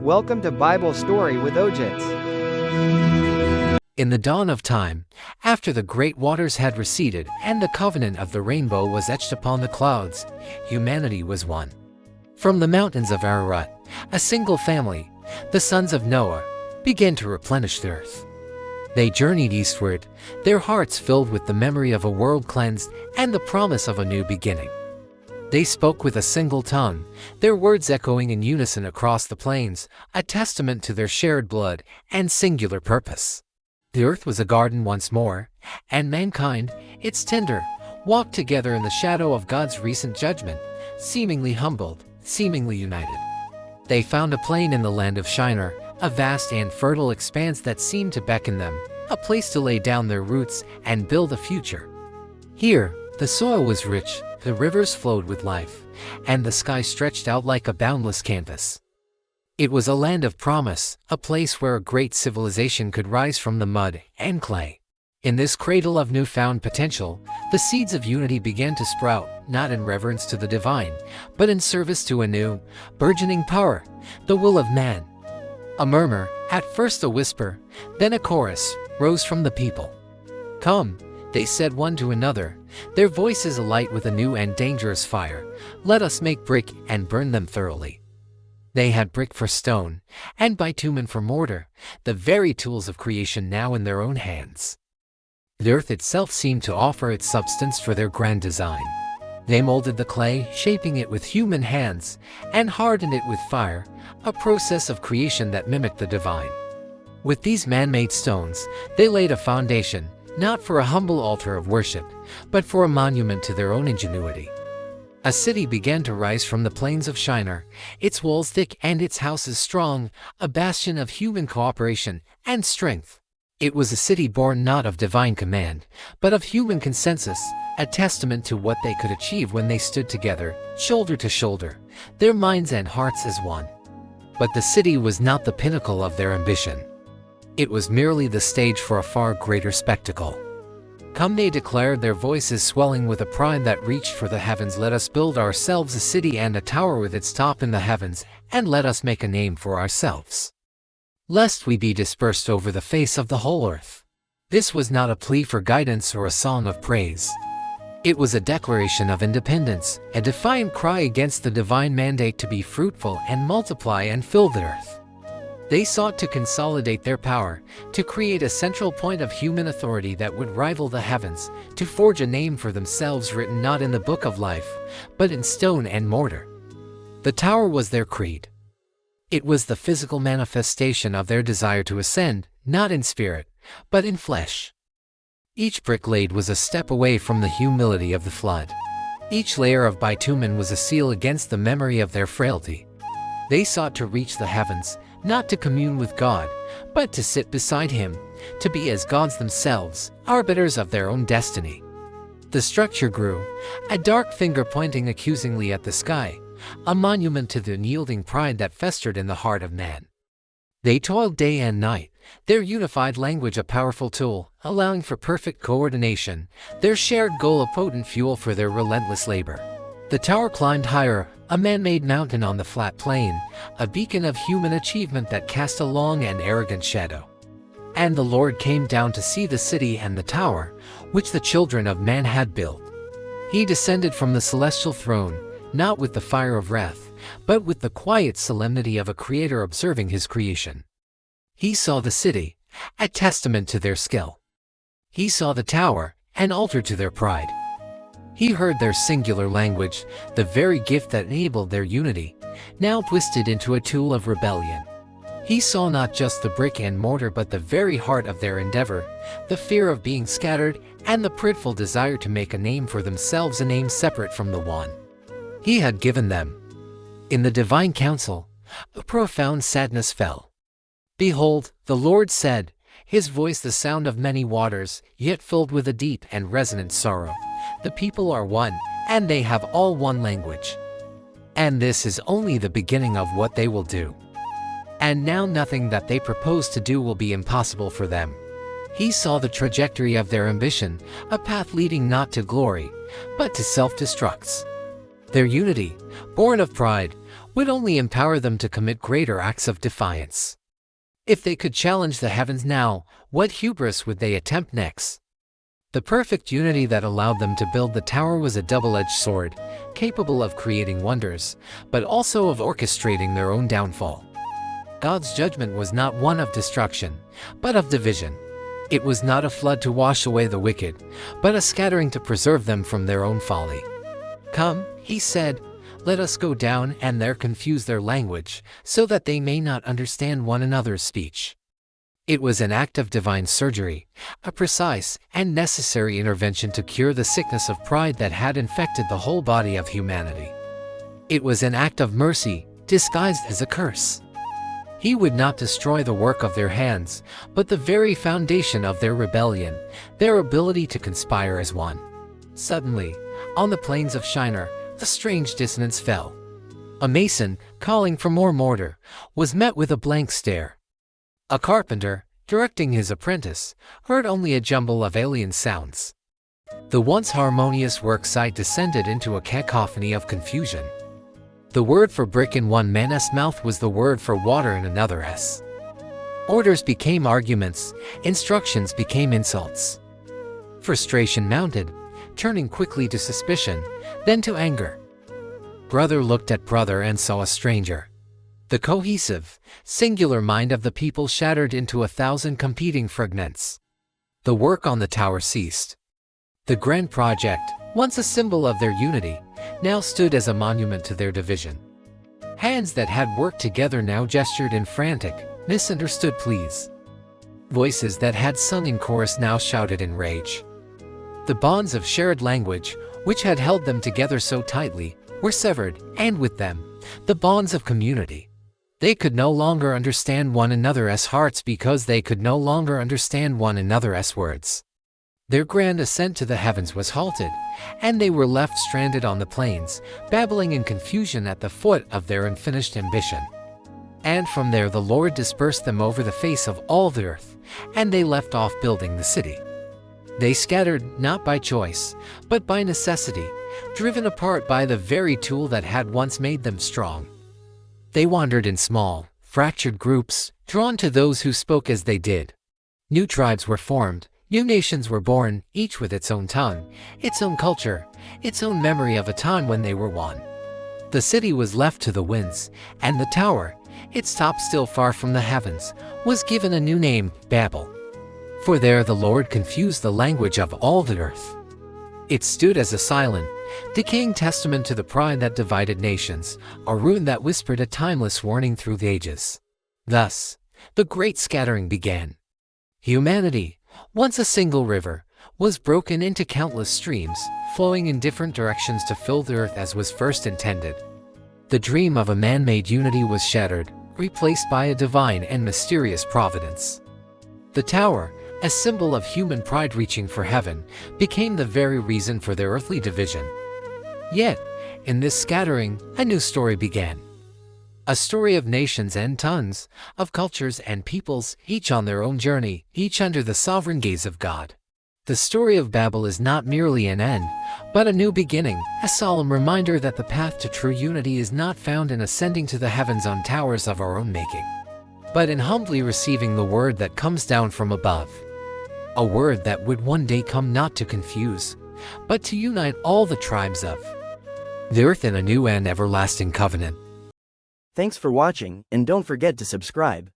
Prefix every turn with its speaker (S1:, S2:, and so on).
S1: Welcome to Bible Story with 𝐏𝐵𝐻𝐸.
S2: In the dawn of time, after the great waters had receded and the covenant of the rainbow was etched upon the clouds, humanity was one. From the mountains of Ararat, a single family, the sons of Noah, began to replenish the earth. They journeyed eastward, their hearts filled with the memory of a world cleansed and the promise of a new beginning. They spoke with a single tongue, their words echoing in unison across the plains, a testament to their shared blood and singular purpose. The earth was a garden once more, and mankind, its tender, walked together in the shadow of God's recent judgment, seemingly humbled, seemingly united. They found a plain in the land of Shinar, a vast and fertile expanse that seemed to beckon them, a place to lay down their roots and build a future. Here, the soil was rich, the rivers flowed with life, and the sky stretched out like a boundless canvas. It was a land of promise, a place where a great civilization could rise from the mud and clay. In this cradle of newfound potential, the seeds of unity began to sprout, not in reverence to the divine, but in service to a new, burgeoning power, the will of man. A murmur, at first a whisper, then a chorus, rose from the people. "Come," they said one to another, their voices alight with a new and dangerous fire, "let us make brick and burn them thoroughly." They had brick for stone, and bitumen for mortar, the very tools of creation now in their own hands. The earth itself seemed to offer its substance for their grand design. They molded the clay, shaping it with human hands, and hardened it with fire, a process of creation that mimicked the divine. With these man-made stones, they laid a foundation, not for a humble altar of worship, but for a monument to their own ingenuity. A city began to rise from the plains of Shinar, its walls thick and its houses strong, a bastion of human cooperation and strength. It was a city born not of divine command, but of human consensus, a testament to what they could achieve when they stood together, shoulder to shoulder, their minds and hearts as one. But the city was not the pinnacle of their ambition. It was merely the stage for a far greater spectacle. "Come," they declared, their voices swelling with a pride that reached for the heavens. "Let us build ourselves a city and a tower with its top in the heavens, and let us make a name for ourselves, lest we be dispersed over the face of the whole earth." This was not a plea for guidance or a song of praise. It was a declaration of independence, a defiant cry against the divine mandate to be fruitful and multiply and fill the earth. They sought to consolidate their power, to create a central point of human authority that would rival the heavens, to forge a name for themselves written not in the book of life, but in stone and mortar. The tower was their creed. It was the physical manifestation of their desire to ascend, not in spirit, but in flesh. Each brick laid was a step away from the humility of the flood. Each layer of bitumen was a seal against the memory of their frailty. They sought to reach the heavens, not to commune with God, but to sit beside Him, to be as gods themselves, arbiters of their own destiny. The structure grew, a dark finger pointing accusingly at the sky, a monument to the unyielding pride that festered in the heart of man. They toiled day and night, their unified language a powerful tool, allowing for perfect coordination, their shared goal a potent fuel for their relentless labor. The tower climbed higher, a man-made mountain on the flat plain, a beacon of human achievement that cast a long and arrogant shadow. And the Lord came down to see the city and the tower, which the children of man had built. He descended from the celestial throne, not with the fire of wrath, but with the quiet solemnity of a creator observing his creation. He saw the city, a testament to their skill. He saw the tower, an altar to their pride. He heard their singular language, the very gift that enabled their unity, now twisted into a tool of rebellion. He saw not just the brick and mortar but the very heart of their endeavor, the fear of being scattered, and the prideful desire to make a name for themselves, a name separate from the one He had given them. In the divine council, a profound sadness fell. "Behold," the Lord said, His voice the sound of many waters, yet filled with a deep and resonant sorrow. "The people are one, and they have all one language. And this is only the beginning of what they will do. And now nothing that they propose to do will be impossible for them." He saw the trajectory of their ambition, a path leading not to glory, but to self-destructs. Their unity, born of pride, would only empower them to commit greater acts of defiance. If they could challenge the heavens now, what hubris would they attempt next? The perfect unity that allowed them to build the tower was a double-edged sword, capable of creating wonders, but also of orchestrating their own downfall. God's judgment was not one of destruction, but of division. It was not a flood to wash away the wicked, but a scattering to preserve them from their own folly. "Come," he said, "let us go down and there confuse their language, so that they may not understand one another's speech." It was an act of divine surgery, a precise and necessary intervention to cure the sickness of pride that had infected the whole body of humanity. It was an act of mercy, disguised as a curse. He would not destroy the work of their hands, but the very foundation of their rebellion, their ability to conspire as one. Suddenly, on the plains of Shinar, a strange dissonance fell. A mason, calling for more mortar, was met with a blank stare. A carpenter, directing his apprentice, heard only a jumble of alien sounds. The once harmonious work site descended into a cacophony of confusion. The word for brick in one man's mouth was the word for water in another's. Orders became arguments, instructions became insults. Frustration mounted, turning quickly to suspicion, then to anger. Brother looked at brother and saw a stranger. The cohesive, singular mind of the people shattered into 1,000 competing fragments. The work on the tower ceased. The grand project, once a symbol of their unity, now stood as a monument to their division. Hands that had worked together now gestured in frantic, misunderstood pleas. Voices that had sung in chorus now shouted in rage. The bonds of shared language, which had held them together so tightly, were severed, and with them, the bonds of community. They could no longer understand one another's hearts because they could no longer understand one another's words. Their grand ascent to the heavens was halted, and they were left stranded on the plains, babbling in confusion at the foot of their unfinished ambition. And from there the Lord dispersed them over the face of all the earth, and they left off building the city. They scattered, not by choice, but by necessity, driven apart by the very tool that had once made them strong. They wandered in small, fractured groups, drawn to those who spoke as they did. New tribes were formed, new nations were born, each with its own tongue, its own culture, its own memory of a time when they were one. The city was left to the winds, and the tower, its top still far from the heavens, was given a new name, Babel. For there the Lord confused the language of all the earth. It stood as a silent, decaying testament to the pride that divided nations, a rune that whispered a timeless warning through the ages. Thus, the great scattering began. Humanity, once a single river, was broken into countless streams, flowing in different directions to fill the earth as was first intended. The dream of a man-made unity was shattered, replaced by a divine and mysterious providence. The tower, a symbol of human pride reaching for heaven, became the very reason for their earthly division. Yet, in this scattering, a new story began. A story of nations and tons, of cultures and peoples, each on their own journey, each under the sovereign gaze of God. The story of Babel is not merely an end, but a new beginning, a solemn reminder that the path to true unity is not found in ascending to the heavens on towers of our own making, but in humbly receiving the word that comes down from above. A word that would one day come not to confuse, but to unite all the tribes of the earth in a new and everlasting covenant.
S3: Thanks for watching, and don't forget to subscribe.